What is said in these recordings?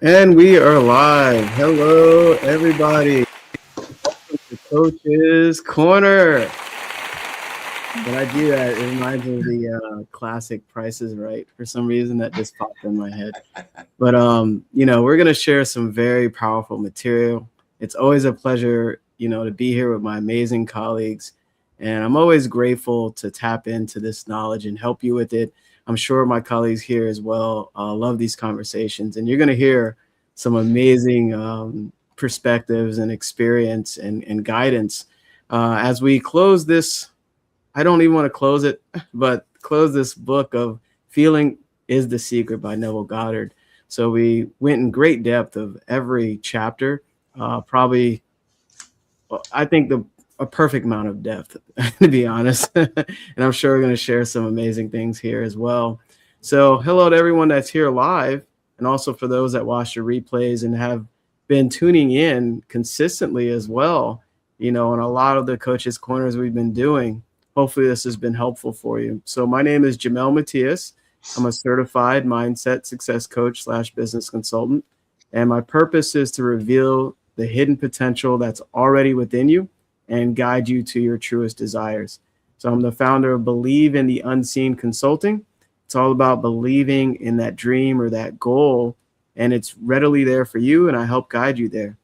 And we are live. Hello, everybody. Welcome to Coach's Corner. When I do that, it reminds me of the classic Price is Right. For some reason, that just popped in my head. But we're gonna share some very powerful material. It's always a pleasure, to be here with my amazing colleagues, and I'm always grateful to tap into this knowledge and help you with it. I'm sure my colleagues here as well love these conversations, and you're gonna hear some amazing perspectives and experience and guidance as we close this. I don't even want to close it, but close this book of Feeling is the Secret by Neville Goddard. So we went in great depth of every chapter, probably, I think a perfect amount of depth, to be honest. And I'm sure we're going to share some amazing things here as well. So hello to everyone that's here live, and also for those that watch the replays and have been tuning in consistently as well, on a lot of the Coaches Corners we've been doing. Hopefully this has been helpful for you. So my name is Jamel Matias. I'm a certified mindset success coach / business consultant. And my purpose is to reveal the hidden potential that's already within you and guide you to your truest desires. So I'm the founder of Believe in the Unseen Consulting. It's all about believing in that dream or that goal, and it's readily there for you, and I help guide you there.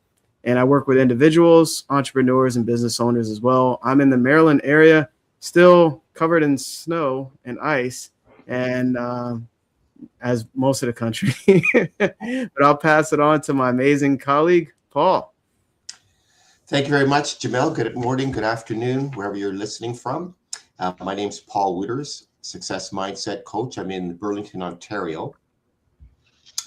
And I work with individuals, entrepreneurs, and business owners as well. I'm in the Maryland area, still covered in snow and ice, and as most of the country. But I'll pass it on to my amazing colleague, Paul. Thank you very much, Jamel. Good morning, good afternoon, wherever you're listening from. My name's Paul Wooters, Success Mindset Coach. I'm in Burlington, Ontario.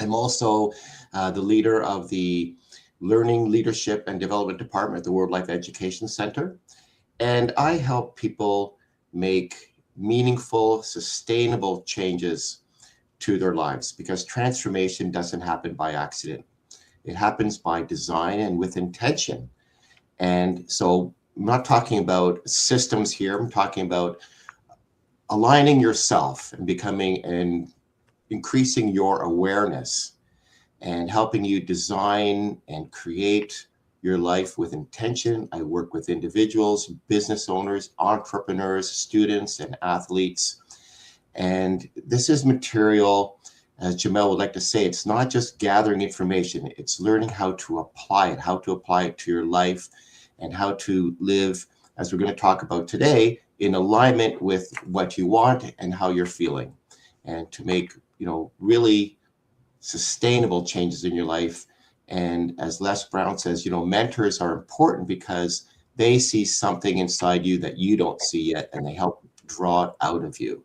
I'm also the leader of the Learning, Leadership, and Development Department at the World Life Education Center. And I help people make meaningful, sustainable changes to their lives, because transformation doesn't happen by accident. It happens by design and with intention. And so I'm not talking about systems here. I'm talking about aligning yourself and becoming and increasing your awareness and helping you design and create your life with intention. I work with individuals, business owners, entrepreneurs, students, and athletes. And this is material, as Jamel would like to say, it's not just gathering information, it's learning how to apply it to your life, and how to live, as we're going to talk about today, in alignment with what you want and how you're feeling, and to make, really sustainable changes in your life. And as Les Brown says, mentors are important because they see something inside you that you don't see yet, and they help draw it out of you.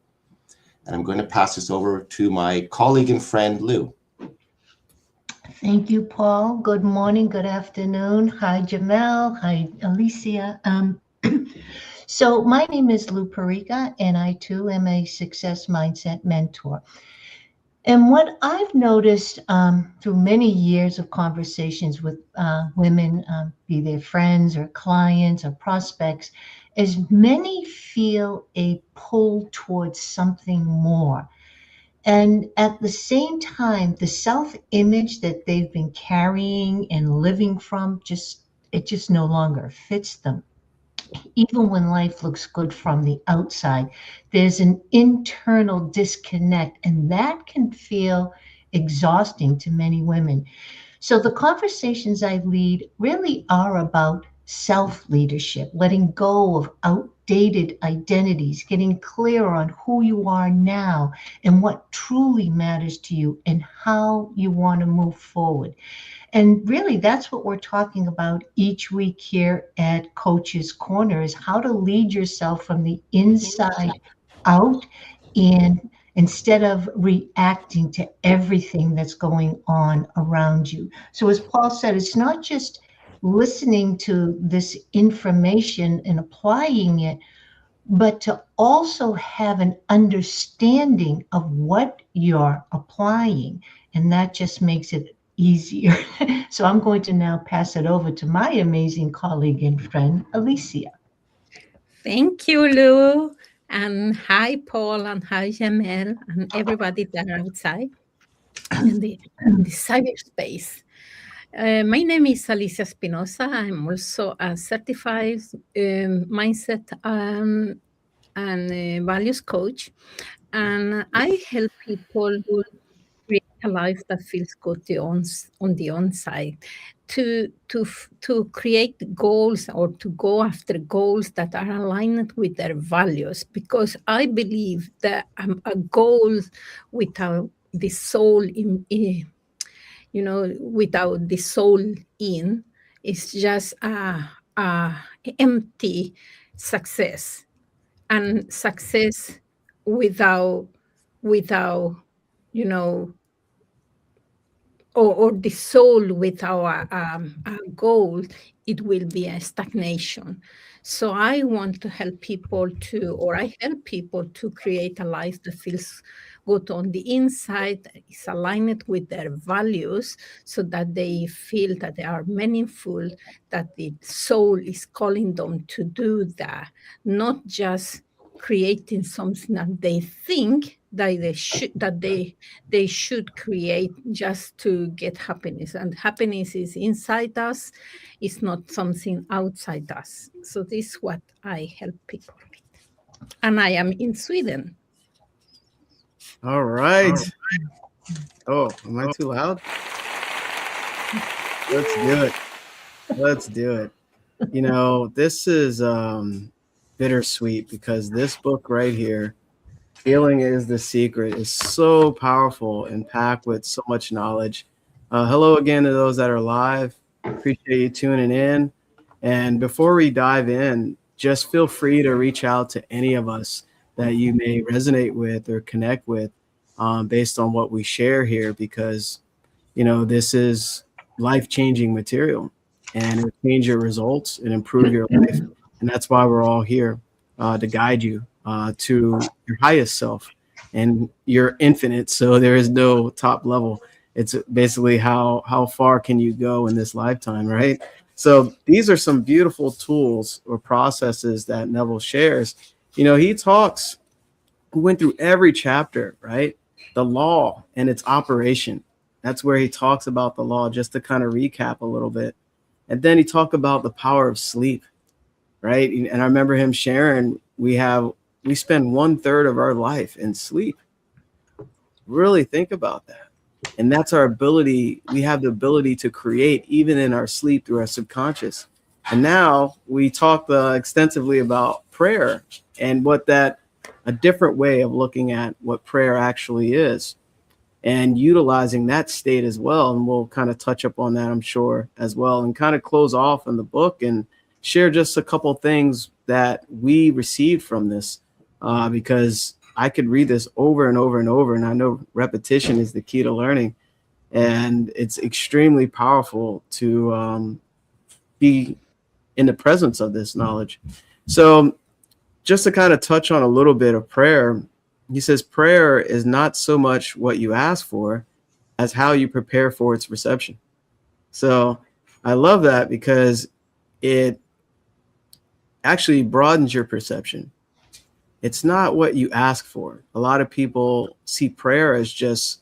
And I'm going to pass this over to my colleague and friend, Lou. Thank you, Paul. Good morning, good afternoon. Hi, Jamel. Hi, Alicia. So my name is Lou Perica, and I too am a success mindset mentor. And what I've noticed through many years of conversations with women, be they friends or clients or prospects, is many feel a pull towards something more. And at the same time, the self-image that they've been carrying and living from, it just no longer fits them. Even when life looks good from the outside, there's an internal disconnect, and that can feel exhausting to many women. So the conversations I lead really are about self-leadership, letting go of outdated identities, getting clear on who you are now and what truly matters to you and how you want to move forward. And really, that's what we're talking about each week here at Coach's Corner, is how to lead yourself from the inside out, and instead of reacting to everything that's going on around you. So as Paul said, it's not just listening to this information and applying it, but to also have an understanding of what you're applying. And that just makes it easier. So I'm going to now pass it over to my amazing colleague and friend, Alicia. Thank you, Lou. And hi, Paul, and hi, Jamel, and everybody there outside. in the cyberspace. My name is Alicia Espinosa. I'm also a certified mindset and values coach, and I help people create a life that feels good on the on-side, to create goals or to go after goals that are aligned with their values. Because I believe that a goal without the soul without the soul in, is just a empty success, and success without you know or the soul without a goal, it will be a stagnation. So I want to help people or I help people to create a life that feels good on the inside, is aligned with their values, so that they feel that they are meaningful, that the soul is calling them to do that, not just creating something that they think that they should create just to get happiness. And happiness is inside us, it's not something outside us. So this is what I help people with. And I am in Sweden. All right. Oh, am I too loud? Let's do it. Let's do it. This is bittersweet, because this book right here, Feeling is the Secret, is so powerful and packed with so much knowledge. Hello again to those that are live. Appreciate you tuning in. And before we dive in, just feel free to reach out to any of us that you may resonate with or connect with, based on what we share here, because, this is life-changing material, and it'll change your results and improve your life. And that's why we're all here, to guide you to your highest self, and you're infinite. So there is no top level. It's basically how far can you go in this lifetime, right? So these are some beautiful tools or processes that Neville shares. He went through every chapter, right? The law and its operation. That's where he talks about the law, just to kind of recap a little bit. And then he talked about the power of sleep, right? And I remember him sharing, we spend 1/3 of our life in sleep. Really think about that. And that's our ability. We have the ability to create even in our sleep through our subconscious. And now we talked extensively about prayer and a different way of looking at what prayer actually is, and utilizing that state as well. And we'll kind of touch up on that, I'm sure, as well, and kind of close off in the book and share just a couple things that we received from this, because I could read this over and over and over, and I know repetition is the key to learning, and it's extremely powerful to be in the presence of this knowledge. So just to kind of touch on a little bit of prayer, he says prayer is not so much what you ask for as how you prepare for its reception. So I love that, because it actually broadens your perception. It's not what you ask for. A lot of people see prayer as just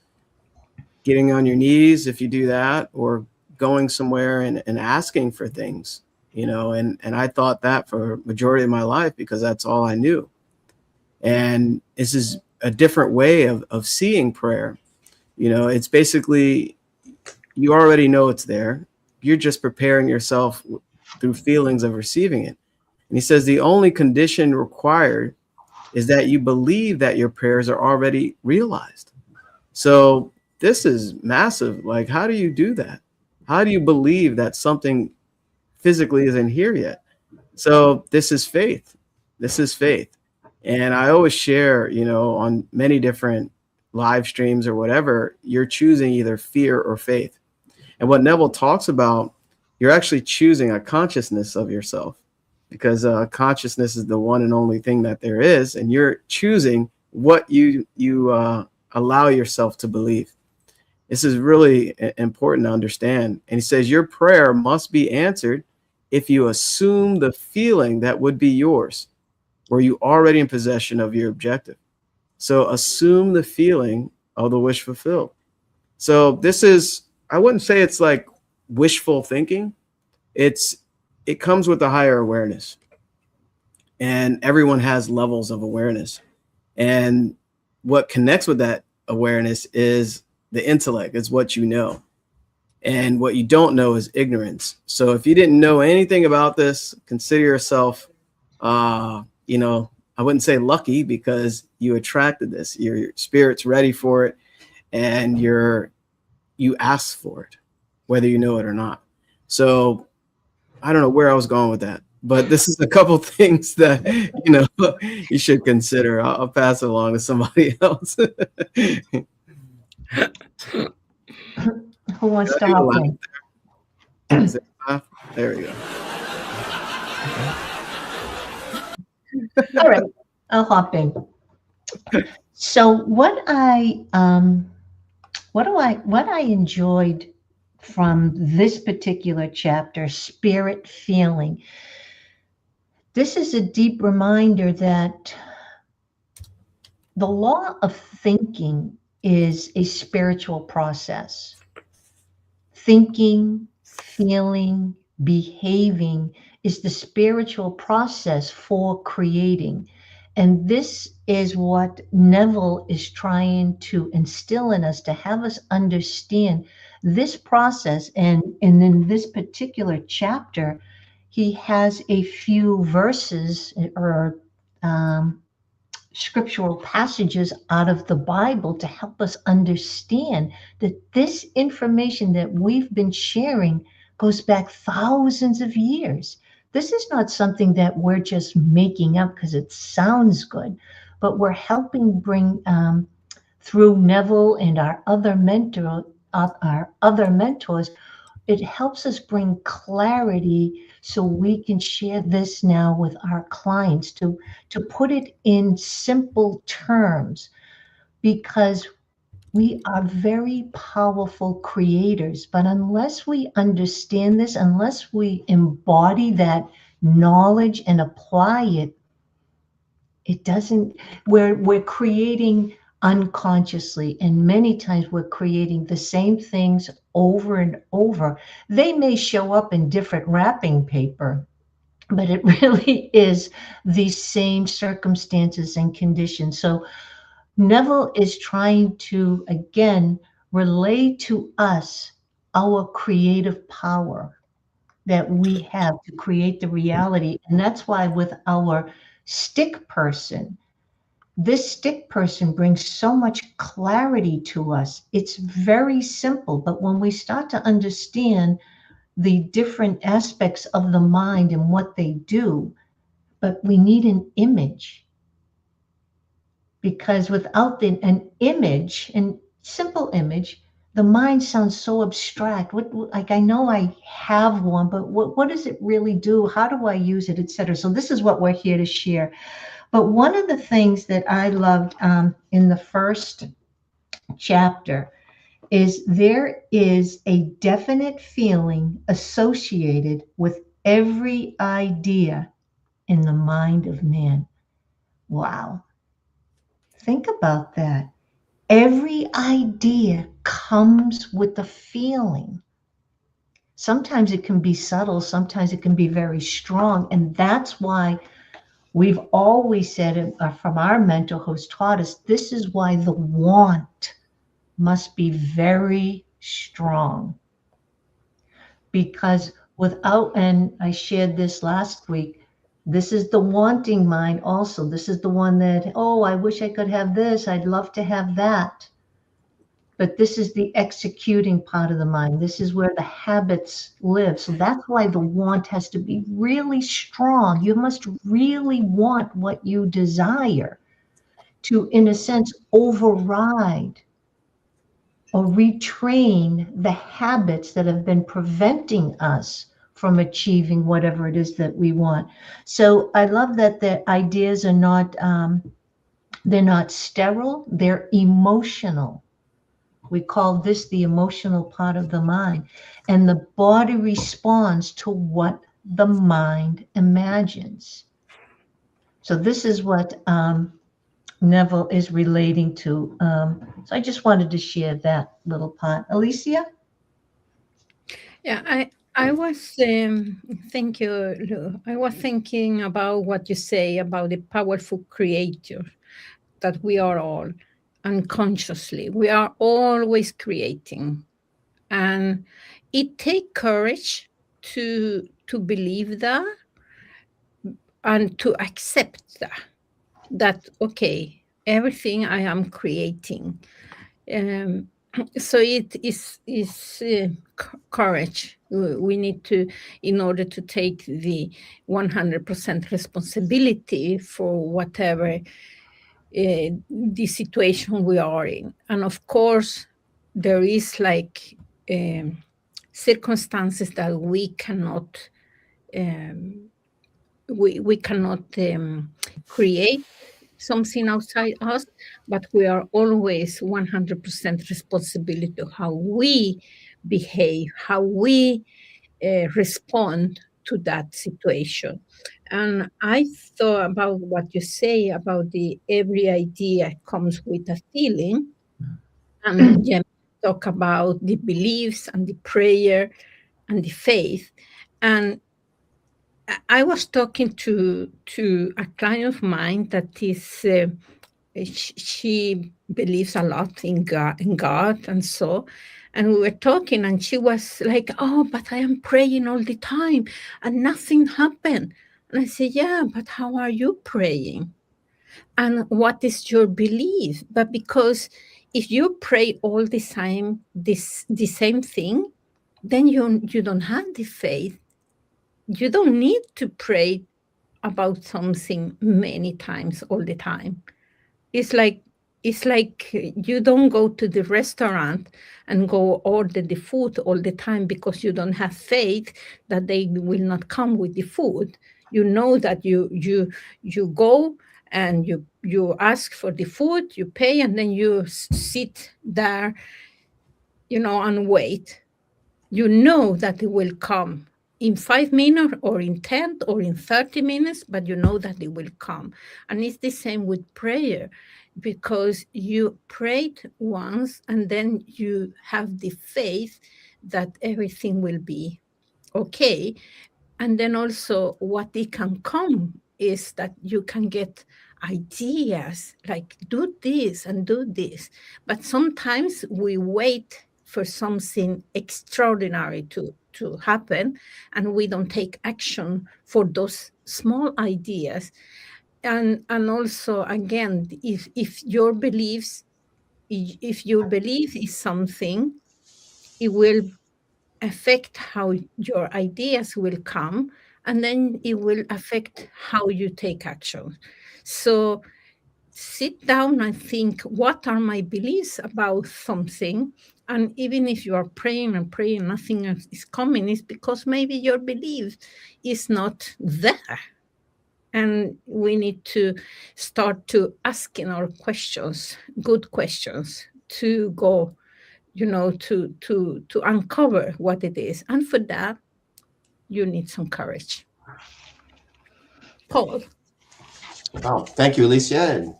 getting on your knees, if you do that, or going somewhere and asking for things, and I thought that for majority of my life, because that's all I knew. And this is a different way of seeing prayer. It's basically, you already know it's there. You're just preparing yourself through feelings of receiving it. And he says the only condition required is that you believe that your prayers are already realized. So this is massive. Like, how do you do that? How do you believe that something physically isn't here yet? So this is faith. This is faith. And I always share, on many different live streams or whatever, you're choosing either fear or faith. And what Neville talks about, you're actually choosing a consciousness of yourself, because consciousness is the one and only thing that there is, and you're choosing what you allow yourself to believe. This is really important to understand. And he says your prayer must be answered if you assume the feeling that would be yours, were you already in possession of your objective. So assume the feeling of the wish fulfilled. So this is, I wouldn't say it's like wishful thinking. It comes with a higher awareness, and everyone has levels of awareness. And what connects with that awareness is the intellect, is what you know. And what you don't know is ignorance. So if you didn't know anything about this, consider yourself, you know, I wouldn't say lucky, because you attracted this. Your spirit's ready for it, and you asked for it, whether you know it or not. So I don't know where I was going with that, but this is a couple things that, you know, you should consider. I'll pass it along to somebody else. Who wants to hop in? There we go. All right, I'll hop in. So what I enjoyed from this particular chapter, spirit feeling. This is a deep reminder that the law of thinking is a spiritual process. Thinking, feeling, behaving is the spiritual process for creating. And this is what Neville is trying to instill in us, to have us understand this process. And in this particular chapter, he has a few verses or scriptural passages out of the Bible to help us understand that this information that we've been sharing goes back thousands of years. This is not something that we're just making up because it sounds good, but we're helping bring through Neville and our other mentors. It helps us bring clarity so we can share this now with our clients, to put it in simple terms, because we are very powerful creators. But unless we understand this, unless we embody that knowledge and apply it, it doesn't, we're creating unconsciously, and many times we're creating the same things over and over. They may show up in different wrapping paper, but it really is the same circumstances and conditions. So Neville is trying to, again, relay to us our creative power that we have to create the reality. And that's why with our stick person, this stick person brings so much clarity to us. It's very simple, but when we start to understand the different aspects of the mind and what they do, but we need an image. Because without an image, and simple image, the mind sounds so abstract. Like, I know I have one, but what does it really do? How do I use it, etc.? So this is what we're here to share. But one of the things that I loved in the first chapter is there is a definite feeling associated with every idea in the mind of man. Wow. Think about that. Every idea comes with a feeling. Sometimes it can be subtle, sometimes it can be very strong. And that's why we've always said, from our mentor who's taught us, this is why the want must be very strong. Because without, and I shared this last week, this is the wanting mind also. This is the one that, oh, I wish I could have this. I'd love to have that. But this is the executing part of the mind. This is where the habits live. So that's why the want has to be really strong. You must really want what you desire to, in a sense, override or retrain the habits that have been preventing us from achieving whatever it is that we want. So I love that the ideas are not, they're not sterile, they're emotional. We call this the emotional part of the mind. And the body responds to what the mind imagines. So this is what Neville is relating to. So I just wanted to share that little part. Alicia? Yeah, I was thank you, Lou. I was thinking about what you say about the powerful creator that we are all unconsciously. We are always creating, and it takes courage to believe that and to accept that okay, everything I am creating. Um, so it is courage. We need to, in order to take the 100% responsibility for whatever the situation we are in. And of course, there is like circumstances that we cannot um, we cannot create something outside us, but we are always 100% responsibility of how we behave, how we respond to that situation. And I thought about what you say about the every idea comes with a feeling, and yeah, talk about the beliefs and the prayer and the faith. And I was talking to a client of mine that is she believes a lot in God and so, and we were talking, and she was like, "Oh, but I am praying all the time, and nothing happened." And I said, "Yeah, but how are you praying? And what is your belief?" But because if you pray all the time the same thing, then you don't have the faith. You don't need to pray about something many times all the time. It's like you don't go to the restaurant and go order the food all the time because you don't have faith that they will not come with the food. You know that you go and you ask for the food, you pay, and then you sit there, and wait. You know that it will come in 5 minutes or in 10 or in 30 minutes, but you know that it will come. And it's the same with prayer, because you prayed once and then you have the faith that everything will be okay. And then also what it can come is that you can get ideas like do this and do this. But sometimes we wait for something extraordinary to happen, and we don't take action for those small ideas. And also, again, if your beliefs, if your belief is something, it will affect how your ideas will come, and then it will affect how you take action. So sit down and think, what are my beliefs about something? And even if you are praying and praying, nothing else is coming, it's because maybe your belief is not there. And we need to start to asking our questions, good questions, to go, to uncover what it is. And for that, you need some courage. Paul. Wow, thank you, Alicia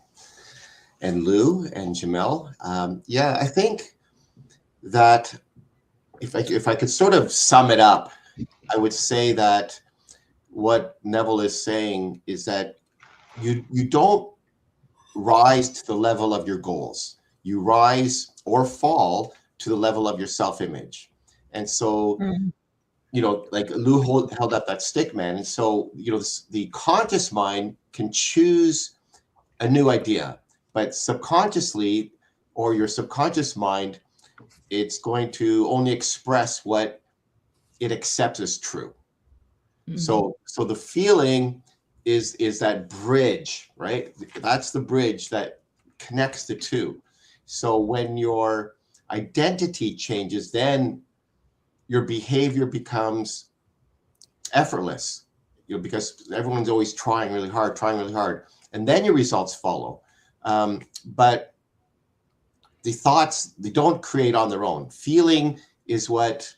and Lou and Jamel. Yeah, I think that if I could sort of sum it up, I would say that what Neville is saying is that you don't rise to the level of your goals. You rise or fall to the level of your self-image. And so, like Lou held up that stick man. And so, the conscious mind can choose a new idea, but subconsciously, or your subconscious mind, it's going to only express what it accepts as true. So the feeling is that bridge, right? That's the bridge that connects the two. So when your identity changes, then your behavior becomes effortless, because everyone's always trying really hard, and then your results follow. But the thoughts, they don't create on their own. Feeling is what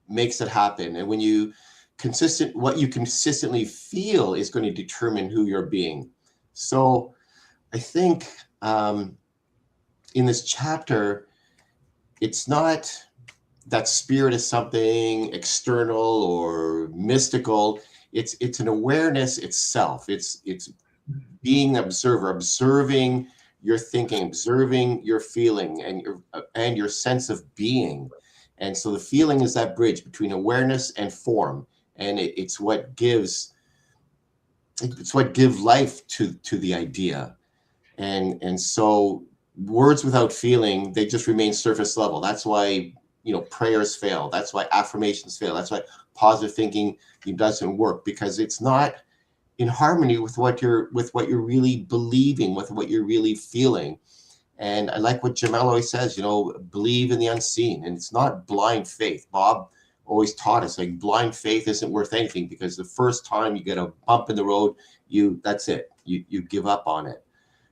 makes it happen. And when what you consistently feel is going to determine who you're being. So I think in this chapter, it's not that spirit is something external or mystical. It's an awareness itself. It's being an observer, observing your thinking, observing your feeling, and your sense of being. And so the feeling is that bridge between awareness and form, and it's what gives life to the idea. And so words without feeling, they just remain surface level. That's why, prayers fail. That's why affirmations fail. That's why positive thinking doesn't work, because it's not in harmony with what you're really believing, with what you're really feeling. And I like what Jamel always says, believe in the unseen. And it's not blind faith. Bob always taught us, like, blind faith isn't worth anything, because the first time you get a bump in the road, that's it. You give up on it.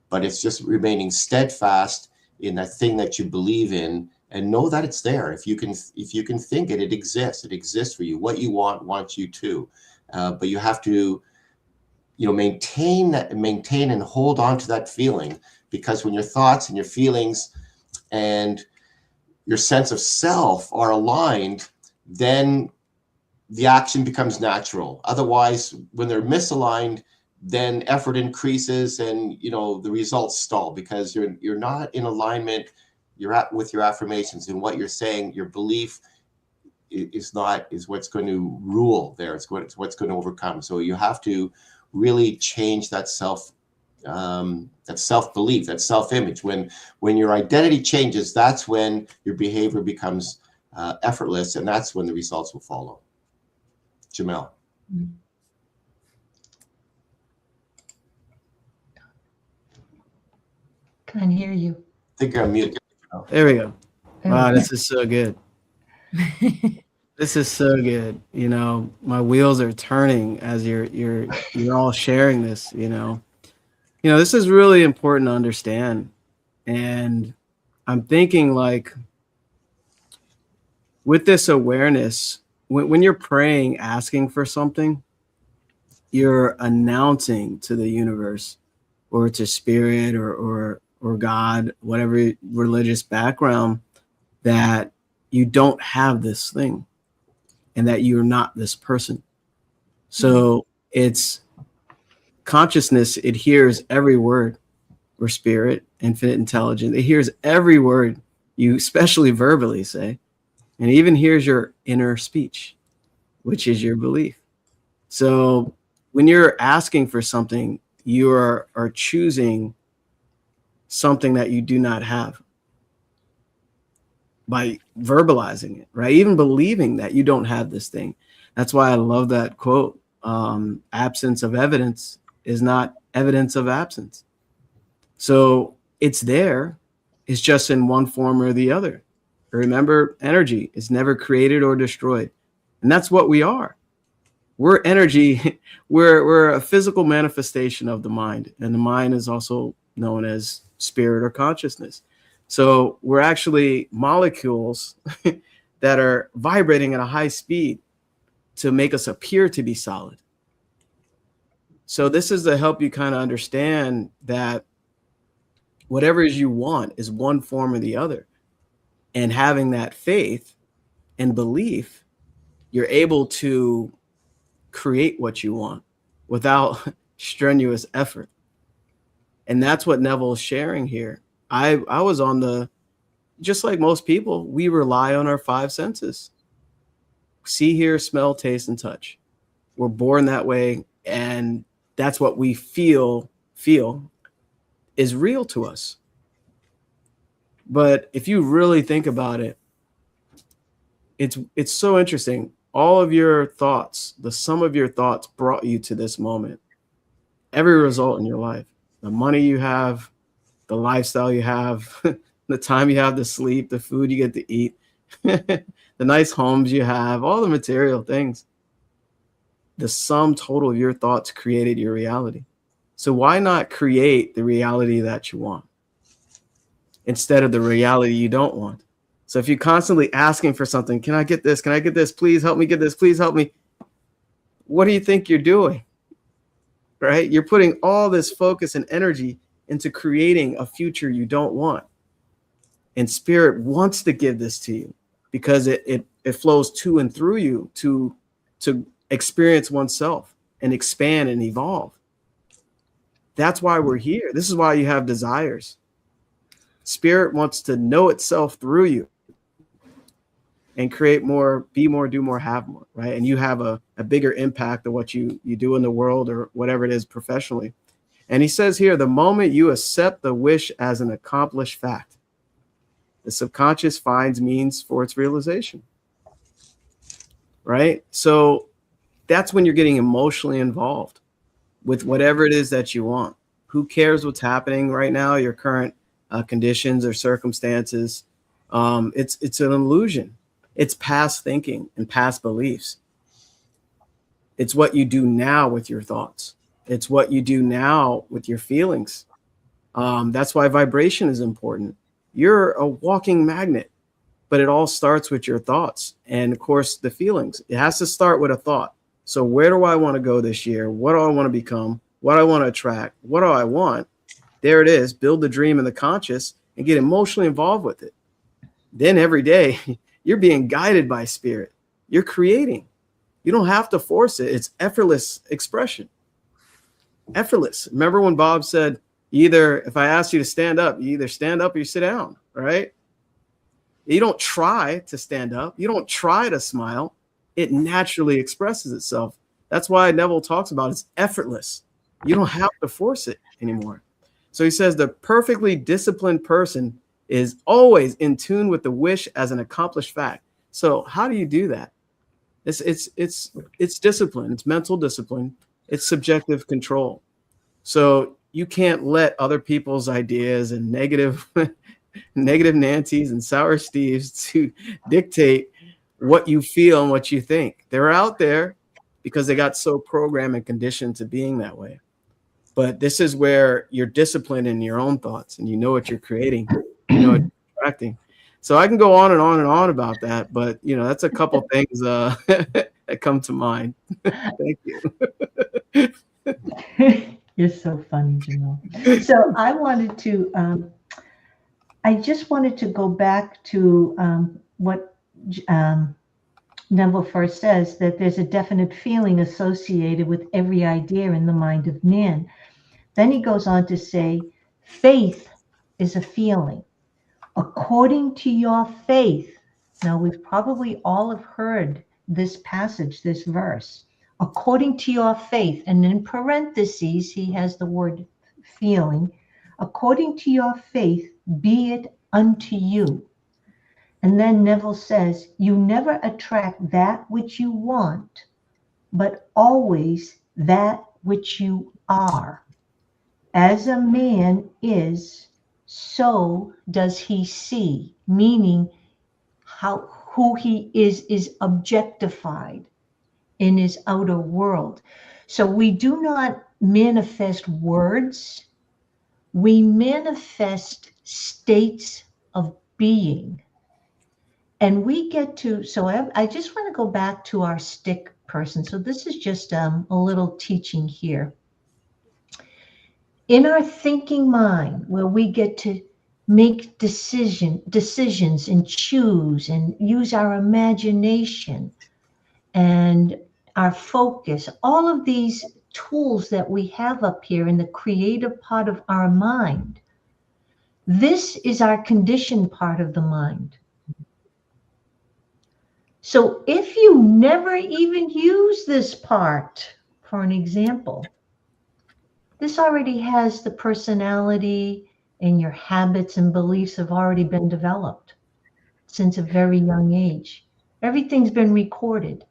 But it's just remaining steadfast in that thing that you believe in, and know that it's there. If you can think it, it exists. It exists for you. What you wants you to. But you have to, maintain and hold on to that feeling, because when your thoughts and your feelings and your sense of self are aligned, then the action becomes natural. Otherwise, when they're misaligned, then effort increases and the results stall, because you're not in alignment. With your affirmations and what you're saying. Your belief is what's going to rule there. It's what's going to overcome. So you have to really change that self-belief, that self-image. When your identity changes, that's when your behavior becomes effortless, and that's when the results will follow. Jamel. Can't hear you. I think you're on mute. There we go. Wow, this is so good. This is so good. My wheels are turning as you're all sharing this. This is really important to understand. And I'm thinking, like, with this awareness, when you're praying, asking for something, you're announcing to the universe or to spirit or God, whatever religious background, that you don't have this thing and that you're not this person. So it's consciousness. It hears every word, or spirit, infinite intelligence. It hears every word you, especially verbally, say, and even hears your inner speech, which is your belief. So when you're asking for something, you are choosing something that you do not have by verbalizing it, right? Even believing that you don't have this thing. That's why I love that quote. Absence of evidence is not evidence of absence. So it's there. It's just in one form or the other. Remember, energy is never created or destroyed. And that's what we are. We're energy. We're a physical manifestation of the mind. And the mind is also known as spirit or consciousness. So we're actually molecules that are vibrating at a high speed to make us appear to be solid. So this is to help you kind of understand that whatever it is you want is one form or the other. And having that faith and belief, you're able to create what you want without strenuous effort. And that's what Neville is sharing here. I was just like most people, we rely on our five senses. See, hear, smell, taste, and touch. We're born that way. And that's what we feel is real to us. But if you really think about it, it's so interesting. All of your thoughts, the sum of your thoughts brought you to this moment. Every result in your life, the money you have, the lifestyle you have, the time you have to sleep, the food you get to eat, the nice homes you have, all the material things. The sum total of your thoughts created your reality. So why not create the reality that you want instead of the reality you don't want? So if you're constantly asking for something, can I get this? Can I get this? Please help me get this. Please help me. What do you think you're doing? Right? You're putting all this focus and energy into creating a future you don't want. And spirit wants to give this to you because it flows to and through you to experience oneself and expand and evolve. That's why we're here. This is why you have desires. Spirit wants to know itself through you and create more, be more, do more, have more, right? And you have a bigger impact of what you do in the world or whatever it is professionally. And he says here, the moment you accept the wish as an accomplished fact, the subconscious finds means for its realization, right? So that's when you're getting emotionally involved with whatever it is that you want. Who cares what's happening right now, your current conditions or circumstances? It's an illusion. It's past thinking and past beliefs. It's what you do now with your thoughts. It's what you do now with your feelings. That's why vibration is important. You're a walking magnet, but it all starts with your thoughts. And of course, the feelings. It has to start with a thought. So where do I want to go this year? What do I want to become? What do I want to attract? What do I want? There it is. Build the dream in the conscious and get emotionally involved with it. Then every day you're being guided by spirit. You're creating. You don't have to force it. It's effortless expression. Effortless. Remember when Bob said, either if I ask you to stand up, you either stand up or you sit down, right? You don't try to stand up. You don't try to smile. It naturally expresses itself. That's why Neville talks about it's effortless. You don't have to force it anymore. So he says the perfectly disciplined person is always in tune with the wish as an accomplished fact. So how do you do that? It's discipline. It's mental discipline. It's subjective control. So you can't let other people's ideas and negative Nancy's and sour Steves to dictate what you feel and what you think. They're out there because they got so programmed and conditioned to being that way. But this is where you're disciplined in your own thoughts and you know what you're creating, you know what you're attracting. So I can go on and on and on about that, but you know, that's a couple things that come to mind. Thank you. You're so funny, Jamil. So I just wanted to go back to what Neville first says, that there's a definite feeling associated with every idea in the mind of man. Then he goes on to say, faith is a feeling. According to your faith, now we've probably all have heard this passage, this verse, according to your faith, and in parentheses, he has the word feeling, according to your faith, be it unto you. And then Neville says, you never attract that which you want, but always that which you are. As a man is, so does he see, meaning who he is objectified in his outer world. So we do not manifest words, we manifest states of being. And we get to, so I just want to go back to our stick person. So this is just a little teaching here. In our thinking mind, where we get to make decisions and choose and use our imagination and our focus, all of these tools that we have up here in the creative part of our mind, this is our conditioned part of the mind. So if you never even use this part, for an example, this already has the personality and your habits and beliefs have already been developed since a very young age. Everything's been recorded.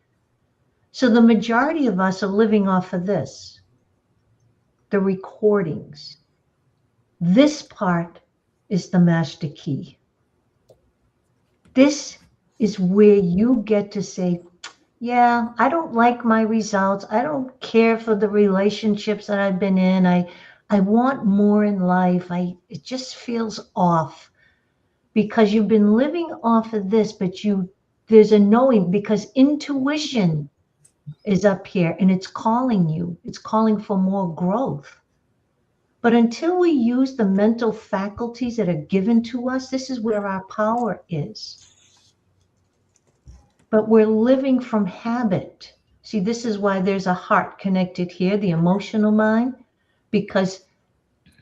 So the majority of us are living off of this, the recordings. This part is the master key. This is where you get to say, yeah, I don't like my results. I don't care for the relationships that I've been in. I want more in life. It just feels off because you've been living off of this, but there's a knowing, because intuition is up here and it's calling you. It's calling for more growth. But until we use the mental faculties that are given to us, this is where our power is. But we're living from habit. See, this is why there's a heart connected here, the emotional mind, because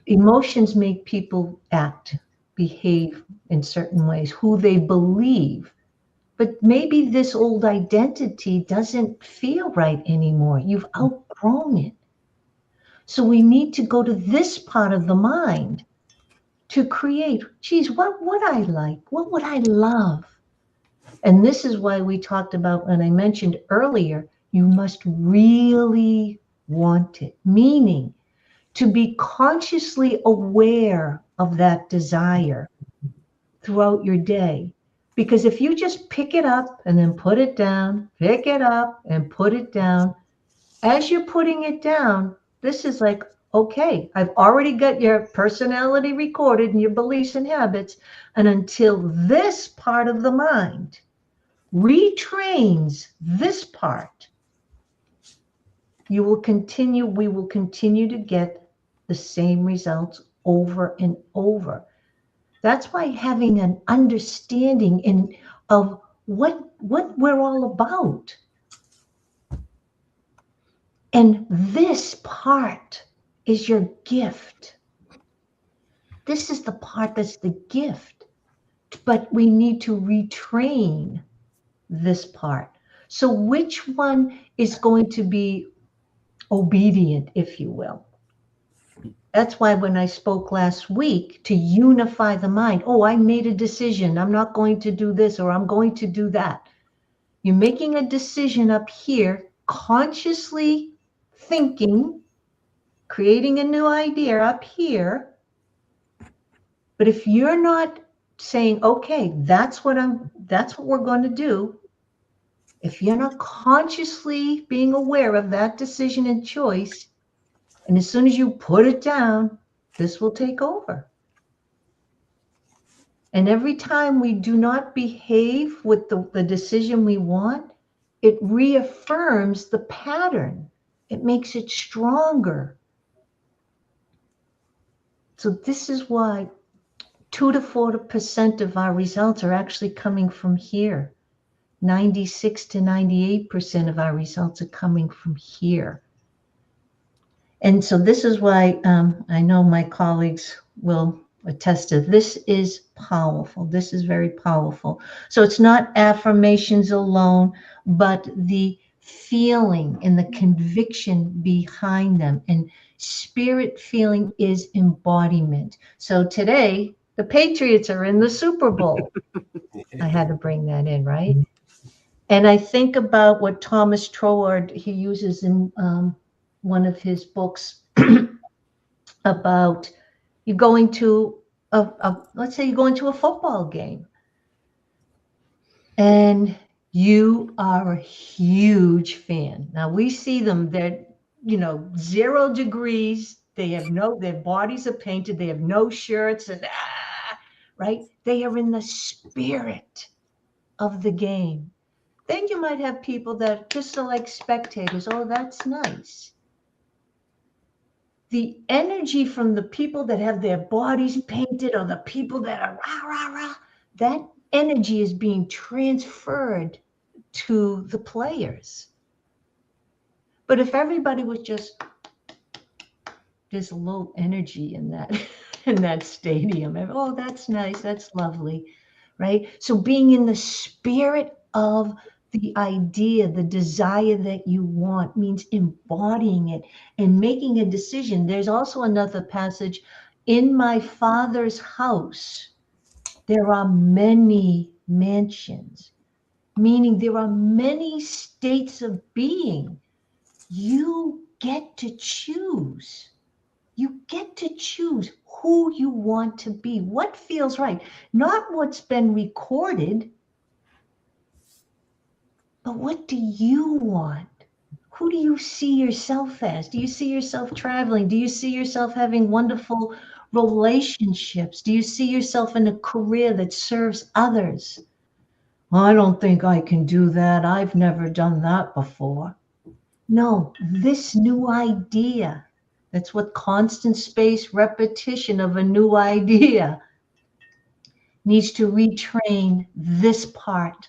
emotions make people act, behave in certain ways, who they believe. But maybe this old identity doesn't feel right anymore. You've outgrown it. So we need to go to this part of the mind to create, geez, what would I like? What would I love? And this is why we talked about, and I mentioned earlier, you must really want it, meaning to be consciously aware of that desire throughout your day. Because if you just pick it up and then put it down, pick it up and put it down, as you're putting it down, this is like, okay, I've already got your personality recorded and your beliefs and habits. And until this part of the mind retrains this part, we will continue to get the same results over and over. That's why having an understanding of what we're all about. And this part is your gift. This is the part that's the gift. But we need to retrain this part. So which one is going to be obedient, if you will? That's why when I spoke last week to unify the mind, oh, I made a decision. I'm not going to do this or I'm going to do that. You're making a decision up here, consciously thinking, creating a new idea up here. But if you're not saying, okay, that's what we're going to do. If you're not consciously being aware of that decision and choice, and as soon as you put it down, this will take over. And every time we do not behave with the decision we want, it reaffirms the pattern. It makes it stronger. So this is why 2 to 4% of our results are actually coming from here. 96 to 98% of our results are coming from here. And so this is why I know my colleagues will attest to this is powerful. This is very powerful. So it's not affirmations alone, but the feeling and the conviction behind them. And spirit feeling is embodiment. So today, the Patriots are in the Super Bowl. I had to bring that in, right? And I think about what Thomas Troward, he uses in one of his books about you going to let's say you go into a football game and you are a huge fan. Now we see them, they're 0 degrees. They have their bodies are painted. They have no shirts and right? They are in the spirit of the game. Then you might have people that just are like spectators. Oh, that's nice. The energy from the people that have their bodies painted or the people that are rah, rah, rah, that energy is being transferred to the players. But if everybody was just, there's a low energy in that stadium. Oh, that's nice. That's lovely, right? So being in the spirit of the idea, the desire that you want means embodying it and making a decision. There's also another passage, in my Father's house, there are many mansions, meaning there are many states of being. You get to choose. You get to choose who you want to be, what feels right, not what's been recorded. But what do you want? Who do you see yourself as? Do you see yourself traveling? Do you see yourself having wonderful relationships? Do you see yourself in a career that serves others? I don't think I can do that. I've never done that before. No, this new idea That's what constant space repetition of a new idea needs to retrain this part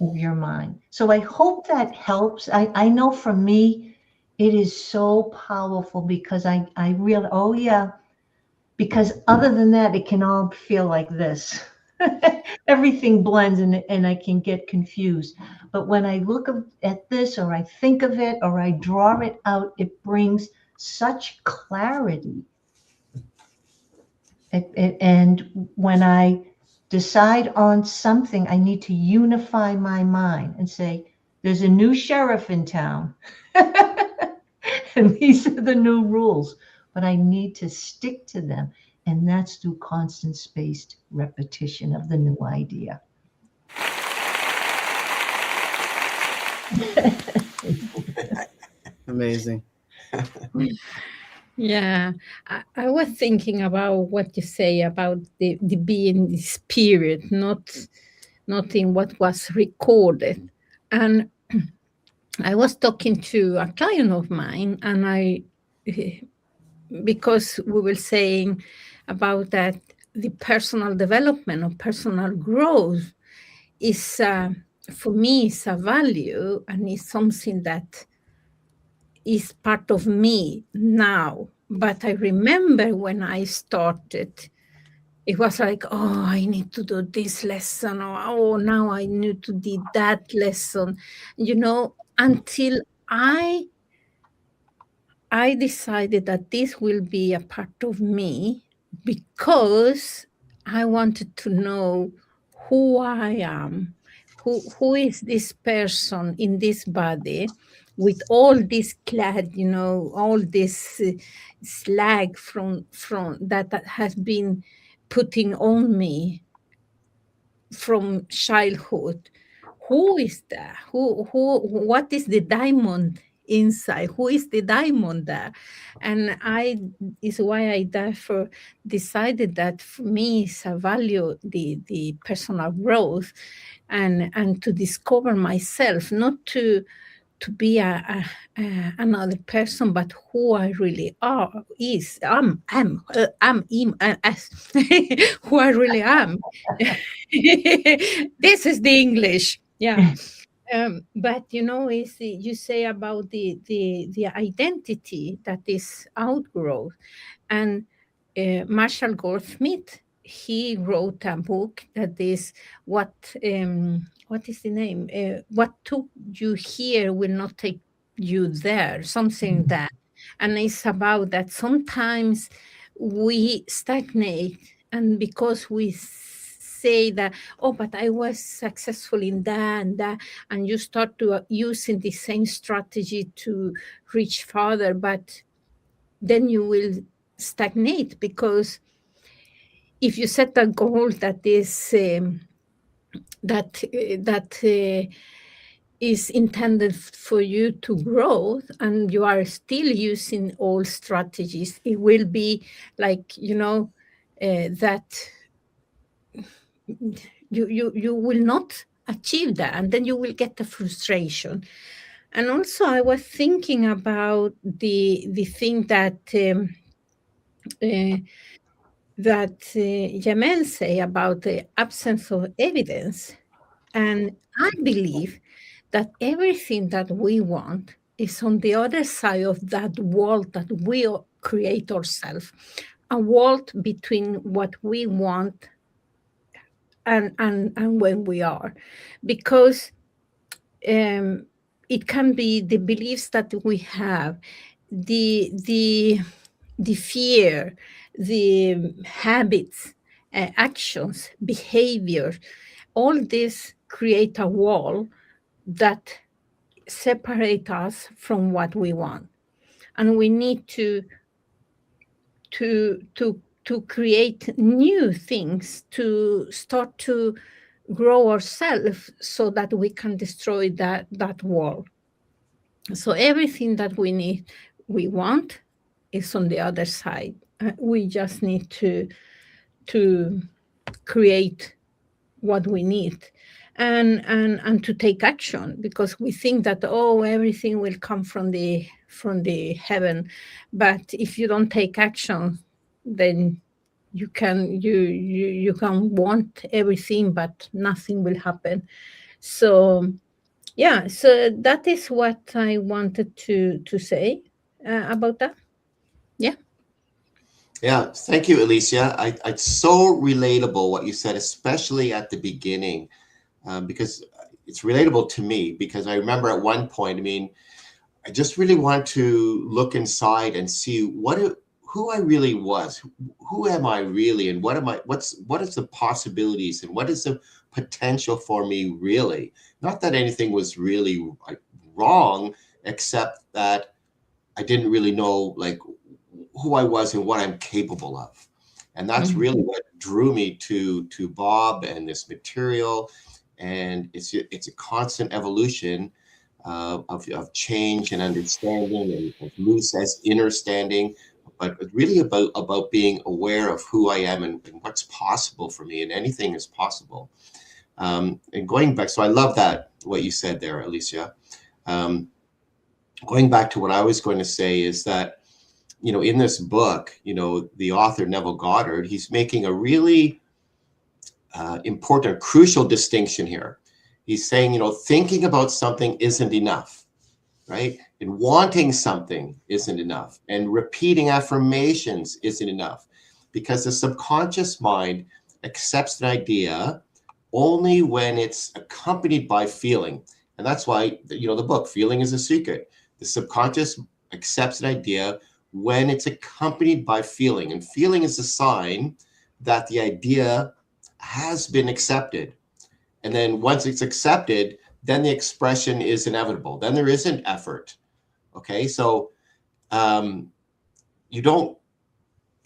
of your mind. So I hope that helps. I know for me, it is so powerful because I really, oh yeah, because other than that, it can all feel like this. Everything blends and I can get confused. But when I look at this or I think of it or I draw it out, it brings such clarity. And when I decide on something, I need to unify my mind and say, there's a new sheriff in town. And these are the new rules, but I need to stick to them. And that's through constant spaced repetition of the new idea. Amazing. Yeah, I was thinking about what you say about the being the spirit, not in what was recorded. And I was talking to a client of mine, and because we were saying about that the personal development or personal growth is, for me, is a value and is something that is part of me now. But I remember when I started, it was like, oh, I need to do this lesson, or oh, now I need to do that lesson, until I decided that this will be a part of me, because I wanted to know who I am, who is this person in this body with all this clad, all this slag from that has been putting on me from childhood. Who is that? What is the diamond inside? Who is the diamond there? And is why I therefore decided that for me is a value the personal growth and to discover myself, not to be another person, but who I really who I really am. This is the English, yeah. But is you say about the identity that is outgrowth, and Marshall Goldsmith, he wrote a book that is what is the name? What took you here will not take you there, something that. And it's about that sometimes we stagnate, and because we say that, oh, but I was successful in that and that, and you start to using the same strategy to reach farther, but then you will stagnate, because if you set a goal that is is intended for you to grow, and you are still using old strategies, it will be like that you will not achieve that, and then you will get the frustration. And also I was thinking about the thing that Jamel say about the absence of evidence. And I believe that everything that we want is on the other side of that wall that we create ourselves, a wall between what we want and when we are. Because it can be the beliefs that we have, the fear, the habits, actions, behavior, all this create a wall that separate us from what we want. And we need to create new things, to start to grow ourselves so that we can destroy that wall. So everything that we want is on the other side. We just need to create what we need and to take action, because we think that everything will come from the from the heaven. But if you don't take action, then you can want everything, but nothing will happen. So yeah, so that is what I wanted to say about that. Yeah. Yeah, thank you, Alicia. It's so relatable what you said, especially at the beginning, because it's relatable to me. Because I remember at one point, I mean, I just really want to look inside and see who I really was. Who am I really, and what is the possibilities, and what is the potential for me really? Not that anything was really wrong, except that I didn't really know like who I was and what I'm capable of. And that's really what drew me to Bob and this material. And it's a constant evolution of change and understanding, and Lou says inner standing, but really about being aware of who I am and what's possible for me, and anything is possible. And going back, so I love that, what you said there, Alicia. Going back to what I was going to say is that, in this book, the author, Neville Goddard, he's making a really important, crucial distinction here. He's saying, thinking about something isn't enough, right? And wanting something isn't enough. And repeating affirmations isn't enough, because the subconscious mind accepts an idea only when it's accompanied by feeling. And that's why, the book, Feeling is a Secret. The subconscious accepts an idea when it's accompanied by feeling. And feeling is a sign that the idea has been accepted. And then once it's accepted, then the expression is inevitable. Then there isn't effort. Okay, so you don't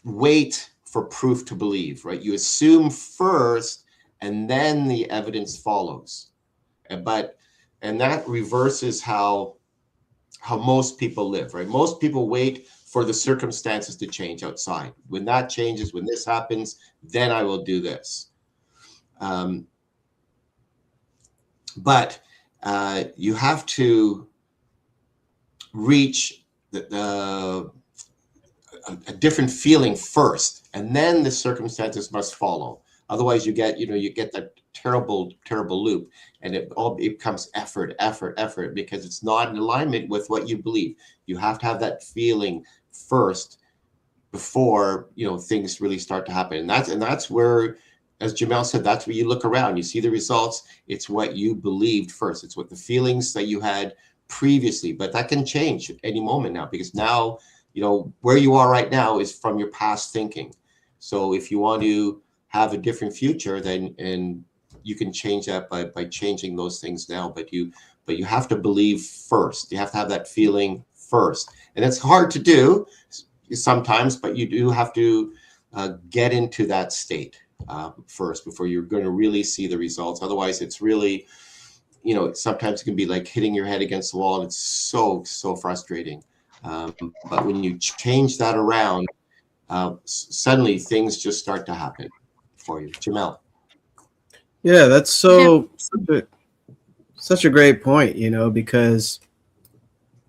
wait for proof to believe, right? You assume first, and then the evidence follows. And that reverses how most people live, right? Most people wait for the circumstances to change outside. When that changes, when this happens, then I will do this. But you have to reach a different feeling first, and then the circumstances must follow. Otherwise, you get that terrible loop, and it becomes effort, because it's not in alignment with what you believe. You have to have that feeling first before things really start to happen, and that's where, as Jamel said, that's where you look around, you see the results. It's what you believed first. It's what the feelings that you had previously, but that can change at any moment now, because now, where you are right now is from your past thinking. So if you want to have a different future, and you can change that by changing those things now, but you have to believe first. You have to have that feeling first. And it's hard to do sometimes, but you do have to get into that state first before you're going to really see the results. Otherwise, it's really, sometimes it can be like hitting your head against the wall, and it's so frustrating. But when you change that around, suddenly things just start to happen for you. Jamel. Yeah, that's such a great point, because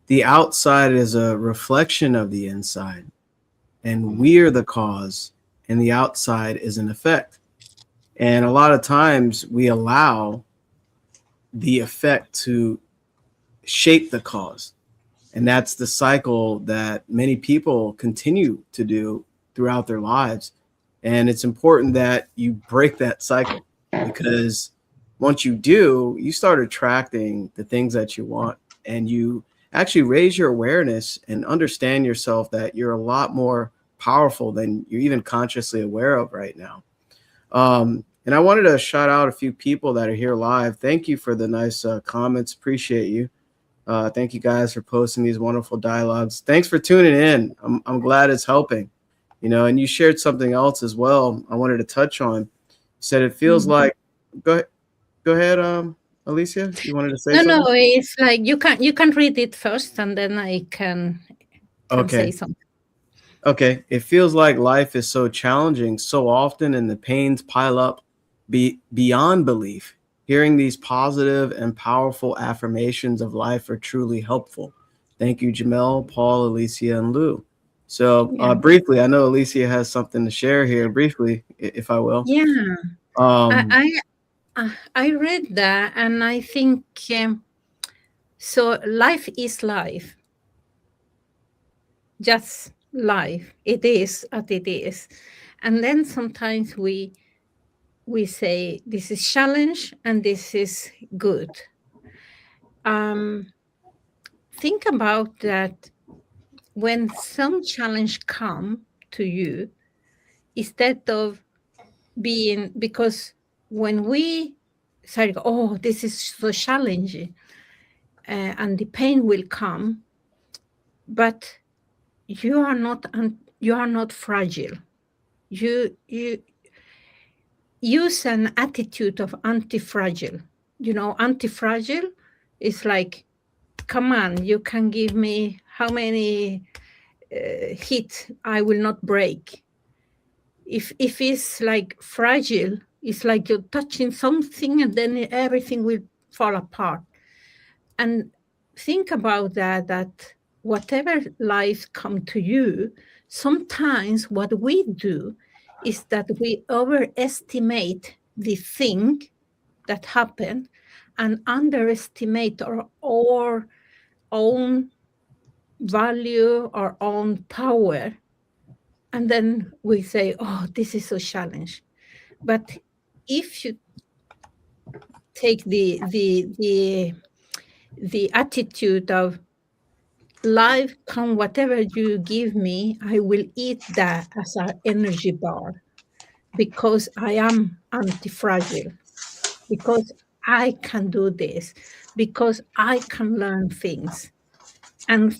the outside is a reflection of the inside, and we're the cause, and the outside is an effect. And a lot of times we allow the effect to shape the cause. And that's the cycle that many people continue to do throughout their lives. And it's important that you break that cycle, because once you do, you start attracting the things that you want, and you actually raise your awareness and understand yourself that you're a lot more powerful than you're even consciously aware of right now. And I wanted to shout out a few people that are here live. Thank you for the nice comments. Appreciate you. Thank you guys for posting these wonderful dialogues. Thanks for tuning in. I'm glad it's helping. And you shared something else as well I wanted to touch on. You said it feels like, go ahead, Alicia, you wanted to say something? No, it's like you can read it first, and then I can say something. Okay. It feels like life is so challenging so often, and the pains pile up beyond belief. Hearing these positive and powerful affirmations of life are truly helpful. Thank you, Jamel, Paul, Alicia, and Lou. So Yeah. briefly, I know Alicia has something to share here briefly, if I will. Yeah. Um, I read that, and I think so. Life is life, just life. It is as it is, and then sometimes we say this is challenge and this is good. Think about that when some challenge come to you, instead of being, because when we say, oh, this is so challenging, and the pain will come, but you are not fragile. You use an attitude of anti-fragile. Anti-fragile is like, come on, you can give me how many hit, I will not break. If it's like fragile, it's like you're touching something and then everything will fall apart. And think about that whatever life come to you, sometimes what we do is that we overestimate the thing that happened and underestimate our own value, our own power. And then we say, oh, this is a challenge. But if you take the attitude of life, come whatever you give me, I will eat that as an energy bar, because I am anti-fragile, because I can do this, because I can learn things, and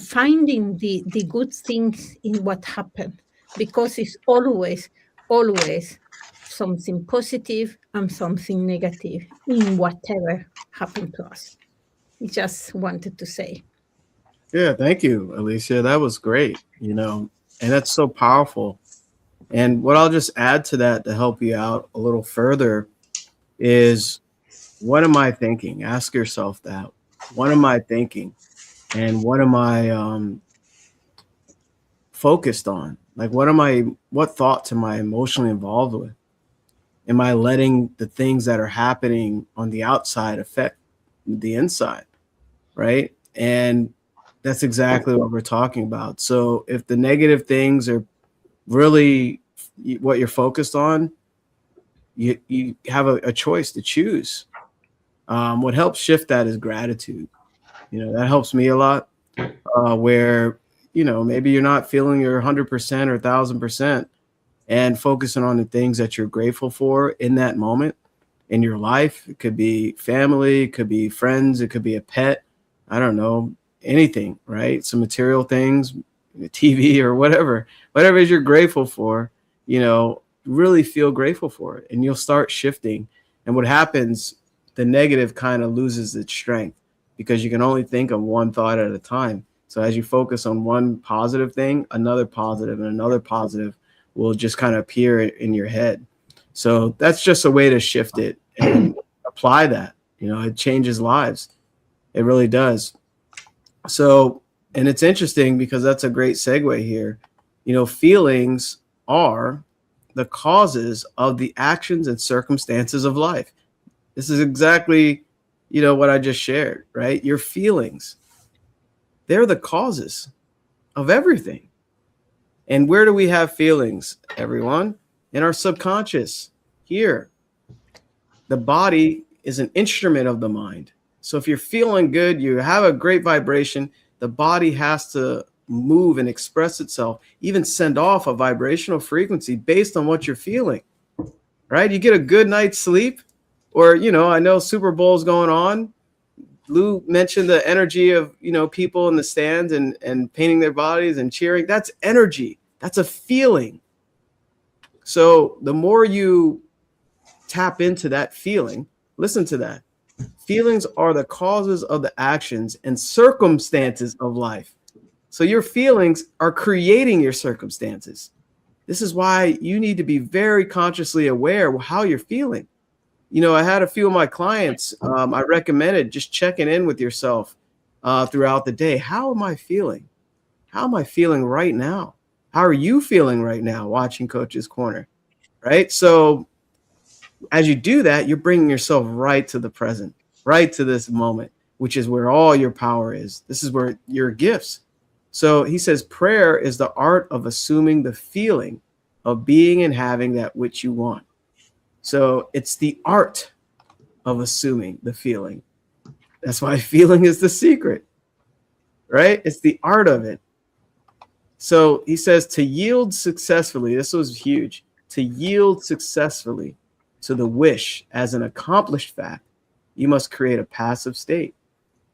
finding the good things in what happened, because it's always something positive and something negative in whatever happened to us. Just wanted to say. yeah, thank you, Alicia. That was great, and that's so powerful. And what I'll just add to that to help you out a little further is, what am I thinking? Ask yourself that. What am I thinking? And what am I focused on? Like, what thoughts am I emotionally involved with? Am I letting the things that are happening on the outside affect the inside? Right. And that's exactly what we're talking about. So if the negative things are really what you're focused on, you have a choice to choose. What helps shift that is gratitude. That helps me a lot, where, maybe you're not feeling your 100% or 1,000%, and focusing on the things that you're grateful for in that moment in your life. It could be family, it could be friends, it could be a pet. I don't know, anything, right? Some material things, TV or whatever it is you're grateful for, really feel grateful for it, and you'll start shifting. And what happens, the negative kind of loses its strength, because you can only think of one thought at a time. So as you focus on one positive thing, another positive and another positive will just kind of appear in your head. So that's just a way to shift it and apply that. It changes lives. It really does. So, and it's interesting because that's a great segue here. Feelings are the causes of the actions and circumstances of life. This is exactly, what I just shared, right? Your feelings, they're the causes of everything. And where do we have feelings, everyone? In our subconscious, here. The body is an instrument of the mind. So if you're feeling good, you have a great vibration, the body has to move and express itself, even send off a vibrational frequency based on what you're feeling, right? You get a good night's sleep, or, I know Super Bowl's going on. Lou mentioned the energy of, people in the stands and painting their bodies and cheering. That's energy. That's a feeling. So the more you tap into that feeling, listen to that. Feelings are the causes of the actions and circumstances of life. So your feelings are creating your circumstances. This is why you need to be very consciously aware of how you're feeling. I had a few of my clients, I recommended just checking in with yourself throughout the day. How am I feeling? How am I feeling right now? How are you feeling right now watching Coach's Corner? Right? So as you do that, you're bringing yourself right to the present, right to this moment, which is where all your power is. This is where your gifts. So he says, prayer is the art of assuming the feeling of being and having that which you want. So it's the art of assuming the feeling. That's why feeling is the secret, right? It's the art of it. So he says to yield successfully, this was huge, to yield successfully to the wish as an accomplished fact, you must create a passive state,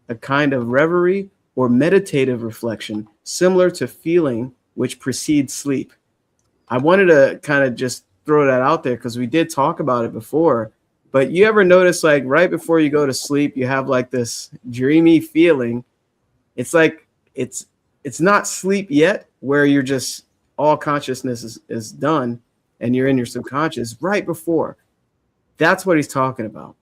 a kind of reverie or meditative reflection similar to feeling which precedes sleep. I wanted to kind of just throw that out there because we did talk about it before, but you ever notice like right before you go to sleep, you have like this dreamy feeling. It's like it's not sleep yet where you're just all consciousness is done and you're in your subconscious right before. That's what he's talking about.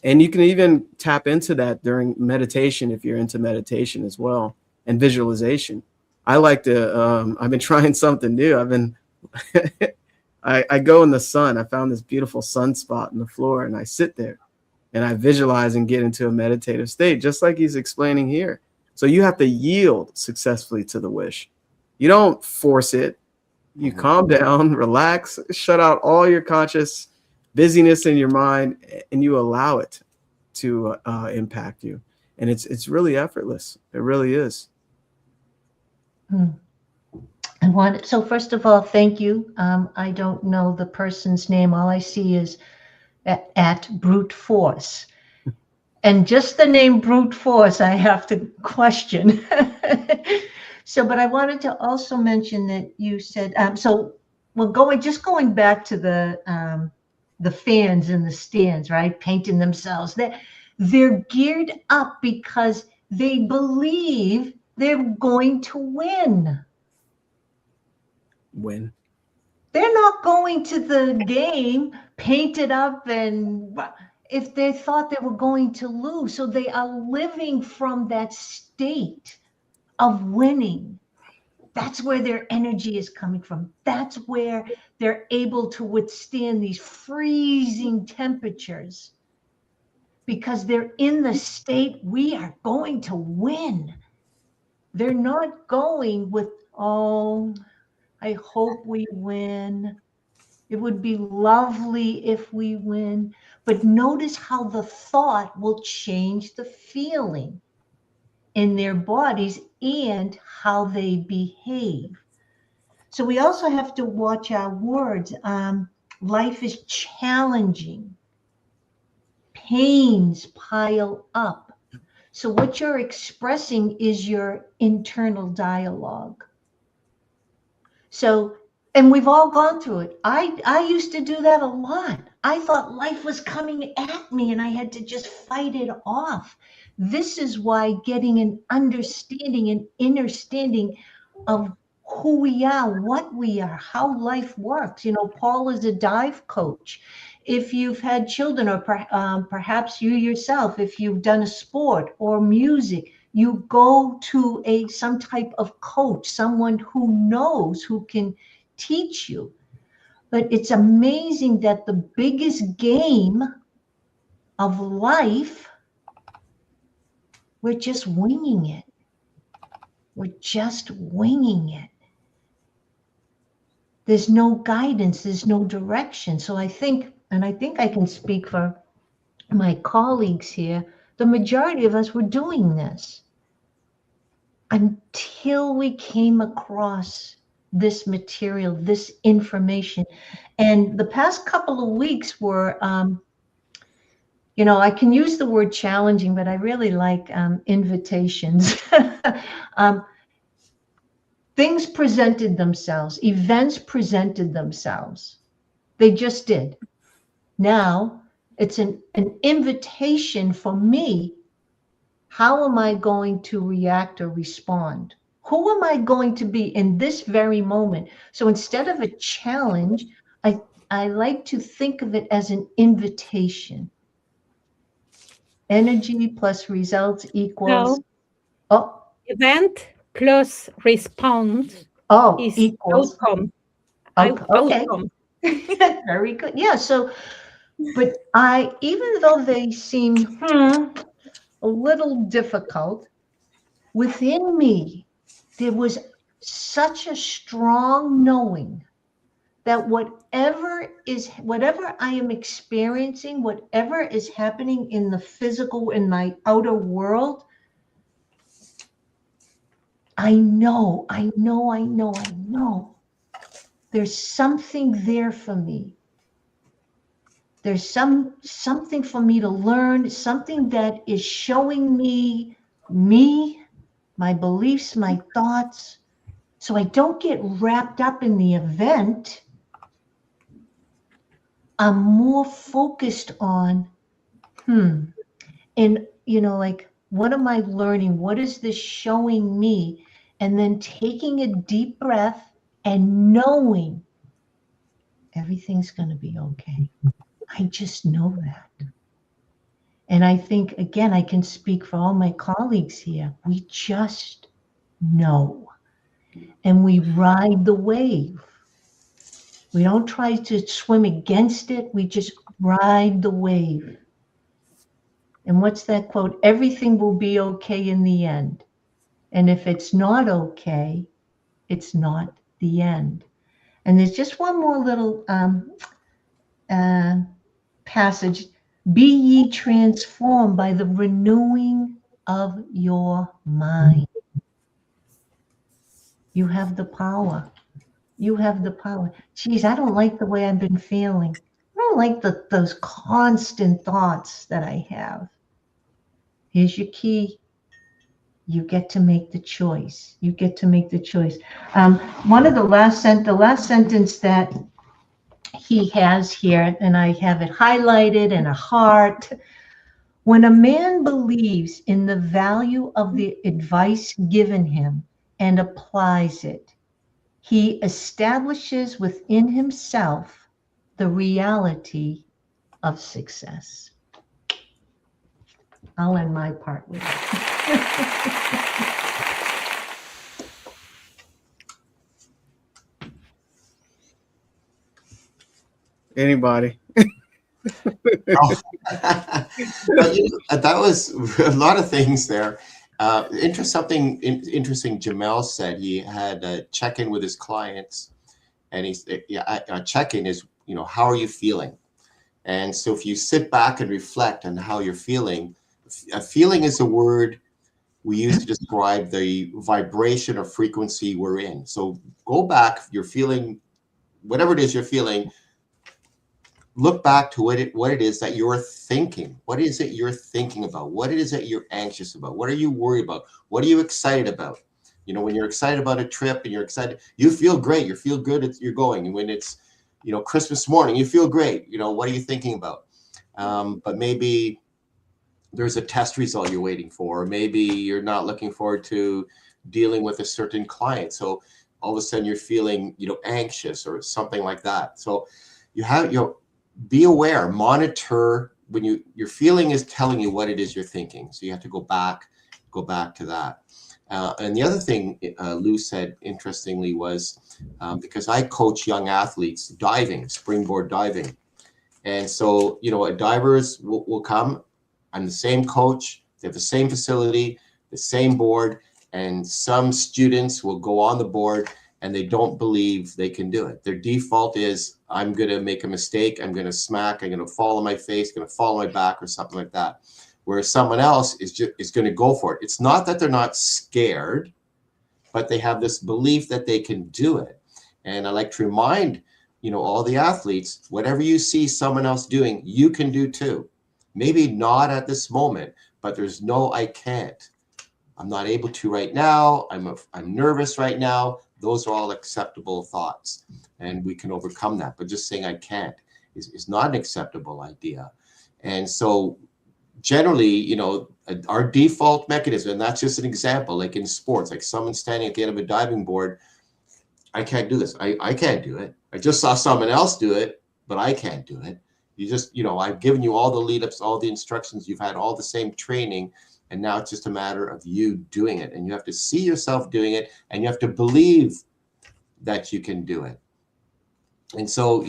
And you can even tap into that during meditation if you're into meditation as well and visualization. I like to, I've been trying something new. I've been, I go in the sun. I found this beautiful sunspot in the floor and I sit there and I visualize and get into a meditative state, just like he's explaining here. So you have to yield successfully to the wish. You don't force it. You calm down, relax, shut out all your conscious busyness in your mind, and you allow it to impact you. And it's really effortless. It really is. So first of all, thank you. I don't know the person's name. All I see is at brute force. And just the name brute force, I have to question. So, but I wanted to also mention that you said, so we're going back to the fans in the stands, right? Painting themselves. They're geared up because they believe they're going to win. Win. They're not going to the game painted up and if they thought they were going to lose. So they are living from that state of winning. That's where their energy is coming from. That's where they're able to withstand these freezing temperatures because they're in the state, we are going to win. They're not going with, oh, I hope we win. It would be lovely if we win. But notice how the thought will change the feeling in their bodies and how they behave. So we also have to watch our words. Life is challenging. Pains pile up. So what you're expressing is your internal dialogue. So, and we've all gone through it. I used to do that a lot. I thought life was coming at me and I had to just fight it off. This is why getting an understanding, an understanding of who we are, what we are, how life works. You know, Paul is a dive coach. If you've had children or perhaps you yourself, if you've done a sport or music, you go to some type of coach, someone who knows, who can teach you. But it's amazing that the biggest game of life, we're just winging it. We're just winging it. There's no guidance, there's no direction. So I think I can speak for my colleagues here, the majority of us were doing this until we came across this material, this information. And the past couple of weeks were, you know, I can use the word challenging, but I really like invitations. Things presented themselves, events presented themselves. They just did. Now it's an invitation for me. How am I going to react or respond? Who am I going to be in this very moment? So instead of a challenge, I like to think of it as an invitation. Energy plus results equals Oh, Event plus response is equals. outcome. Okay. Outcome. Very good. Yeah. So, but even though they seem a little difficult, within me, there was such a strong knowing that whatever I am experiencing, whatever is happening in the physical, in my outer world, I know there's something there for me. There's something for me to learn, something that is showing me, my beliefs, my thoughts, so I don't get wrapped up in the event. I'm more focused on, and like, what am I learning? What is this showing me? And then taking a deep breath and knowing everything's going to be okay. I just know that. And I think, again, I can speak for all my colleagues here. We just know. And we ride the wave. We don't try to swim against it. We just ride the wave. And what's that quote? Everything will be okay in the end. And if it's not okay, it's not the end. And there's just one more little passage. Be ye transformed by the renewing of your mind. You have the power. You have the power. Geez, I don't like the way I've been feeling. I don't like those constant thoughts that I have. Here's your key. You get to make the choice. You get to make the choice. One of the last sentence that he has here, and I have it highlighted in a heart. When a man believes in the value of the advice given him and applies it, he establishes within himself the reality of success. I'll end my part with it. Anybody? That was a lot of things there. Something interesting Jamel said. He had a check-in with his clients, and a check-in is, how are you feeling? And so if you sit back and reflect on how you're feeling, a feeling is a word we use to describe the vibration or frequency we're in. So go back, if you're feeling, whatever it is you're feeling, look back to what it is that you're thinking. What is it you're thinking about? What it is that you're anxious about? What are you worried about? What are you excited about? When you're excited about a trip and you're excited, you feel great. You feel good. You're going. And when it's, Christmas morning, you feel great. What are you thinking about? But maybe there's a test result you're waiting for, or maybe you're not looking forward to dealing with a certain client. So all of a sudden you're feeling, anxious or something like that. So you have, be aware, monitor when your feeling is telling you what it is you're thinking. So you have to go back to that. And the other thing Lou said, interestingly, was because I coach young athletes diving, springboard diving. And so, divers will come. I'm the same coach. They have the same facility, the same board. And some students will go on the board and they don't believe they can do it. Their default is, I'm going to make a mistake. I'm going to smack. I'm going to fall on my face, going to fall on my back or something like that. Whereas someone else is going to go for it. It's not that they're not scared, but they have this belief that they can do it. And I like to remind, all the athletes, whatever you see someone else doing, you can do too. Maybe not at this moment, but there's no, I can't. I'm not able to right now. I'm nervous right now. Those are all acceptable thoughts, and we can overcome that. But just saying I can't is not an acceptable idea. And so generally, our default mechanism, and that's just an example, like in sports, like someone standing at the end of a diving board, I can't do this. I can't do it. I just saw someone else do it, but I can't do it. You just, I've given you all the lead ups, all the instructions. You've had all the same training. And now it's just a matter of you doing it. And you have to see yourself doing it, and you have to believe that you can do it. And so,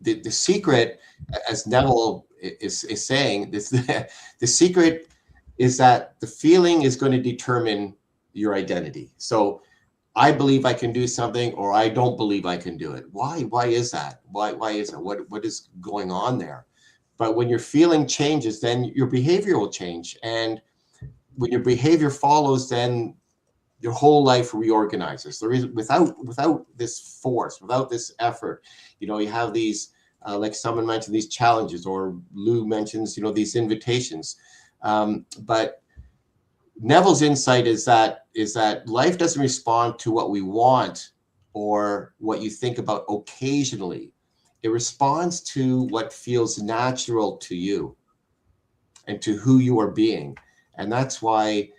the secret, as Neville is saying, the secret is that the feeling is going to determine your identity. So I believe I can do something, or I don't believe I can do it. Why? Why is that? Why is that? What is going on there? But when your feeling changes, then your behavior will change. And when your behavior follows, then your whole life reorganizes. There is without this force, without this effort, you have these, like someone mentioned, these challenges, or Lou mentions, these invitations. But Neville's insight is that life doesn't respond to what we want or what you think about occasionally. It responds to what feels natural to you and to who you are being. And that's why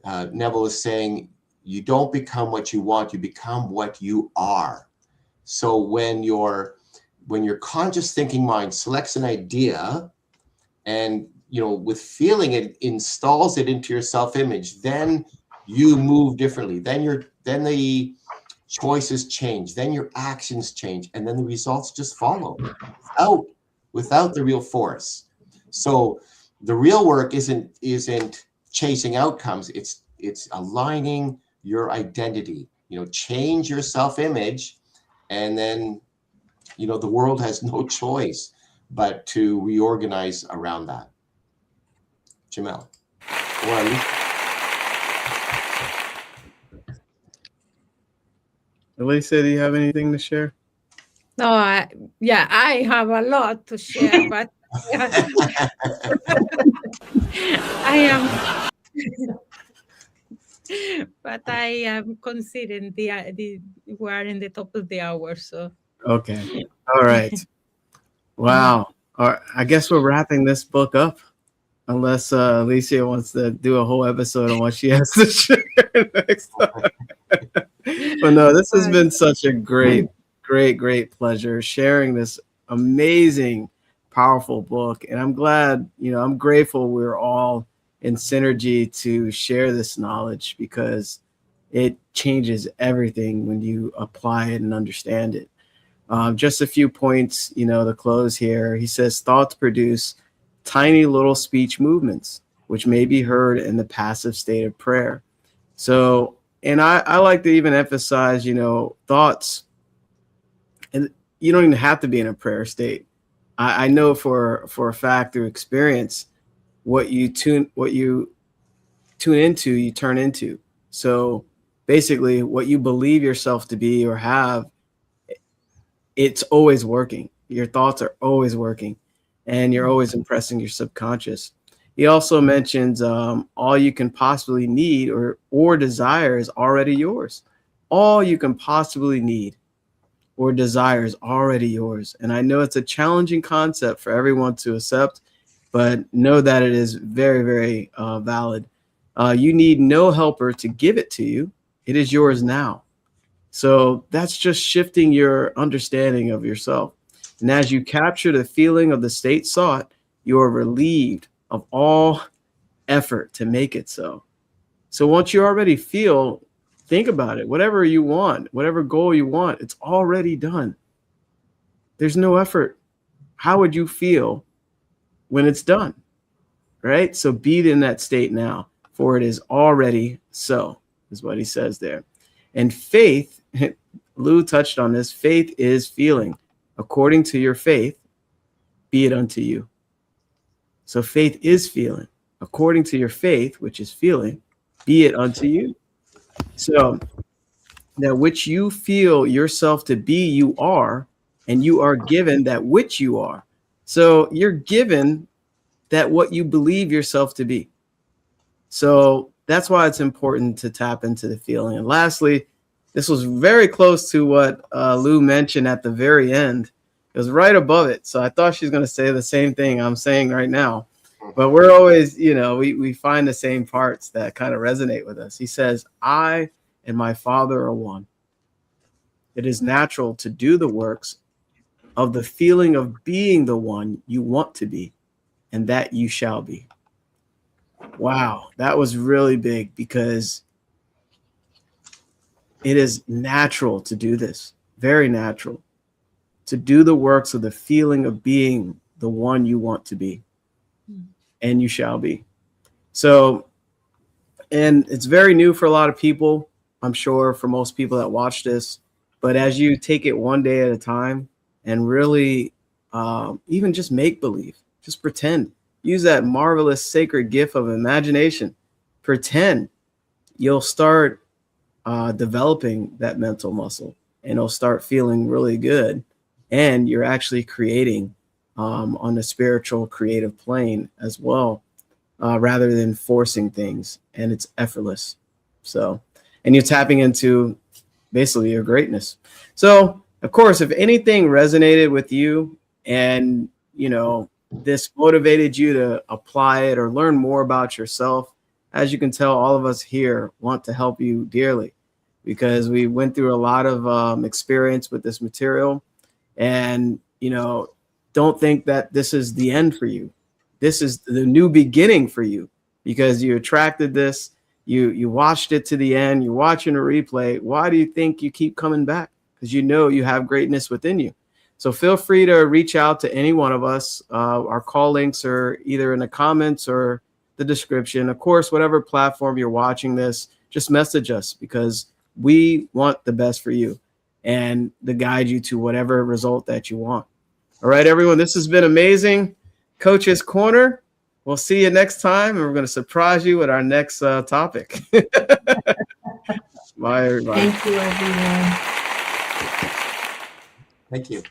Neville is saying, you don't become what you want, you become what you are. So when your conscious thinking mind selects an idea and, with feeling, it installs it into your self-image, then you move differently. Then the choices change, then your actions change, and then the results just follow without the real force. So the real work isn't chasing outcomes, it's aligning your identity. Change your self-image, and then the world has no choice but to reorganize around that. Jamel. Elisa, do you have anything to share? No, I have a lot to share, but I am considering we are in the top of the hour, so. Okay. All right. Wow. All right. I guess we're wrapping this book up, unless Alicia wants to do a whole episode on what she has to share next time. But no, this has been such a great pleasure sharing this amazing, powerful book. And I'm glad, I'm grateful we're all in synergy to share this knowledge, because it changes everything when you apply it and understand it. Just a few points, to close here. He says, thoughts produce tiny little speech movements, which may be heard in the passive state of prayer. So, and I like to even emphasize, thoughts, and you don't even have to be in a prayer state. I know for a fact, through experience, what you tune into, you turn into. So basically, what you believe yourself to be or have, it's always working. Your thoughts are always working, and you're always impressing your subconscious. He also mentions all you can possibly need or desire is already yours. All you can possibly need or desire is already yours. And I know it's a challenging concept for everyone to accept, but know that it is very, very valid. You need no helper to give it to you. It is yours now. So that's just shifting your understanding of yourself. And as you capture the feeling of the state sought, you are relieved of all effort to make it so. So once you already feel, think about it. Whatever you want, whatever goal you want, it's already done. There's no effort. How would you feel when it's done? Right? So be in that state now, for it is already so, is what he says there. And faith, Lou touched on this, faith is feeling. According to your faith, be it unto you. So faith is feeling. According to your faith, which is feeling, be it unto you. So that which you feel yourself to be, you are, and you are given that which you are. So you're given that what you believe yourself to be. So that's why it's important to tap into the feeling. And lastly, this was very close to what Lou mentioned at the very end. It was right above it. So I thought she's going to say the same thing I'm saying right now. But we're always, we find the same parts that kind of resonate with us. He says, I and my Father are one. It is natural to do the works of the feeling of being the one you want to be, and that you shall be. Wow, that was really big because it is natural to do this, very natural, to do the works of the feeling of being the one you want to be, and you shall be. So, and it's very new for a lot of people, I'm sure, for most people that watch this. But as you take it one day at a time and really even just make believe, just pretend, use that marvelous sacred gift of imagination, pretend, you'll start developing that mental muscle, and it'll start feeling really good. And you're actually creating on the spiritual creative plane as well, rather than forcing things, and it's effortless. So, and you're tapping into basically your greatness. So, of course, if anything resonated with you and, this motivated you to apply it or learn more about yourself, as you can tell, all of us here want to help you dearly because we went through a lot of experience with this material. And, don't think that this is the end for you. This is the new beginning for you because you attracted this. You watched it to the end. You're watching a replay. Why do you think you keep coming back? Because you have greatness within you. So feel free to reach out to any one of us. Our call links are either in the comments or the description. Of course, whatever platform you're watching this, just message us because we want the best for you and to guide you to whatever result that you want. All right, everyone, this has been amazing. Coach's Corner. We'll see you next time, and we're going to surprise you with our next topic. Bye, everybody. Thank you, everyone. Thank you.